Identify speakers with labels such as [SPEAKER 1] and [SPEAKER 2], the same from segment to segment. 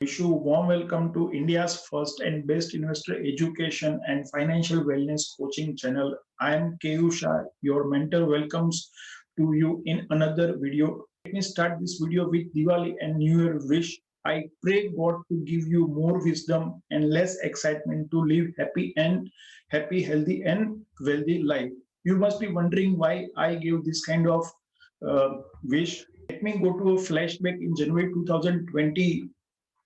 [SPEAKER 1] Wish you a warm welcome to India's first and best investor education and financial wellness coaching channel. I am Keyur Shah, your mentor. Welcomes to you in another video. Let me start this video with Diwali and New Year wish. I pray God to give you more wisdom and less excitement to live happy, healthy, and wealthy life. You must be wondering why I gave this kind of wish. Let me go to a flashback in January 2020.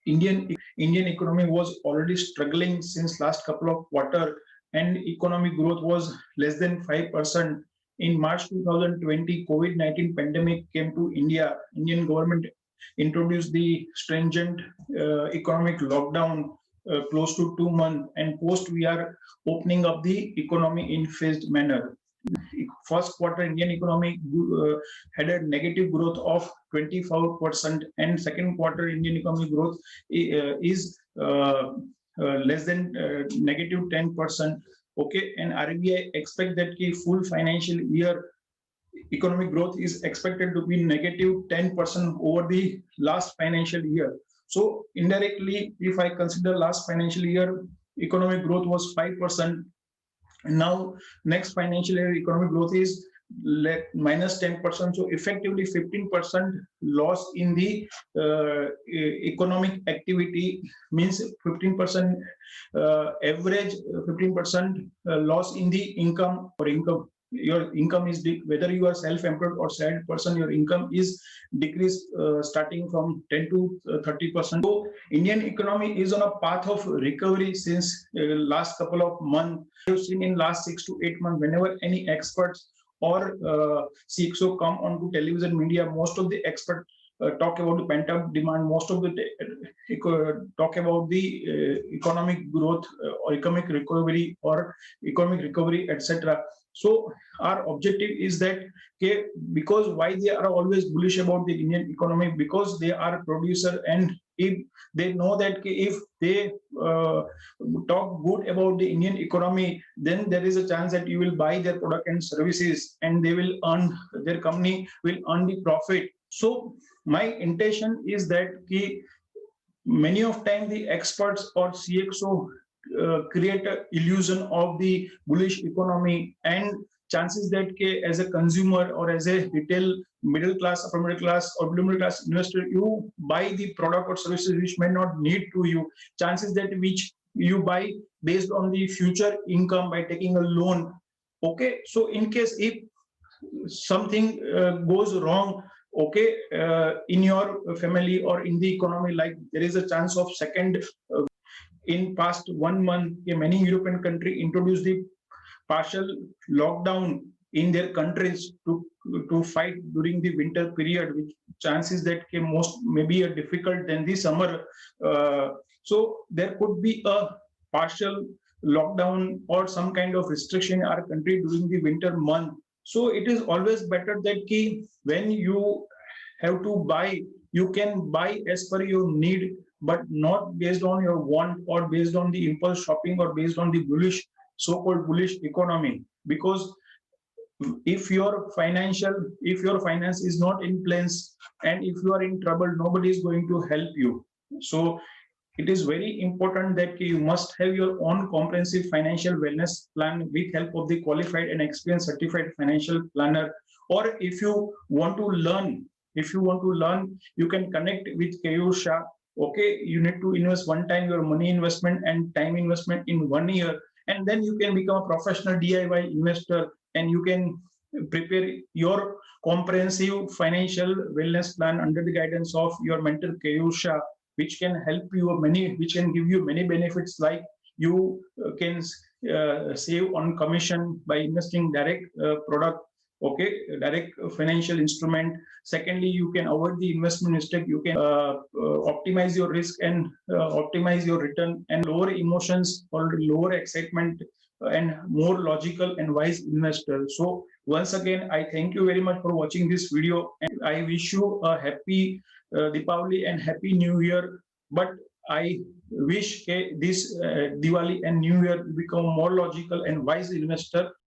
[SPEAKER 1] Indian economy was already struggling since last couple of quarter, and economic growth was less than 5%. In March 2020, COVID-19 pandemic came to India. Indian government introduced the stringent economic lockdown close to 2 months, and post we are opening up the economy in phased manner. First quarter Indian economy had a negative growth of 24%, and second quarter Indian economy growth is less than negative 10%. Okay, and RBI expect that the full financial year economic growth is expected to be negative 10% over the last financial year. So indirectly, if I consider last financial year economic growth was 5%, and now next financial year economic growth is minus 10%. So effectively 15% loss in the economic activity means 15% average 15% loss in the income or income. Your income is whether you are self-employed or salaried person, your income is decreased starting from 10 to 30%. So Indian economy is on a path of recovery since last couple of months. You've seen in last 6 to 8 months, whenever any experts or CXO come onto television media, most of the experts talk about the pent-up demand. Most of the talk about the economic growth or economic recovery, etc. So our objective is that, okay, because why they are always bullish about the Indian economy, because they are a producer, and if they know that if they talk good about the Indian economy, then there is a chance that you will buy their product and services, and they will earn, their company will earn the profit. So my intention is that many of time the experts or CXO create an illusion of the bullish economy, and chances that as a consumer or as a retail middle class, upper middle class or below middle class investor, you buy the product or services which may not need to you. Chances that which you buy based on the future income by taking a loan. Okay, so in case if something goes wrong, okay, in your family or in the economy, like there is a chance of second. In past 1 month, many European countries introduced the partial lockdown in their countries to fight during the winter period, which chances that most maybe a difficult than the summer. So there could be a partial lockdown or some kind of restriction in our country during the winter month. So it is always better that when you have to buy, you can buy as per your need, but not based on your want or based on the impulse shopping or based on the bullish, so-called bullish economy. Because if your finance is not in place, and if you are in trouble, nobody is going to help you. So it is very important that you must have your own comprehensive financial wellness plan with help of the qualified and experienced certified financial planner. Or if you want to learn, you can connect with Keyur Shah. Okay, you need to invest one time your money investment and time investment in 1 year, and then you can become a professional DIY investor, and you can prepare your comprehensive financial wellness plan under the guidance of your mentor Keyur Shah, which can help you which can give you many benefits, like you can save on commission by investing direct product. Okay, direct financial instrument. Secondly, you can avoid the investment mistake. You can optimize your risk and optimize your return, and lower emotions or lower excitement, and more logical and wise investor. So once again, I thank you very much for watching this video, and I wish you a happy Diwali and happy New Year. But I wish this Diwali and New Year become more logical and wise investor.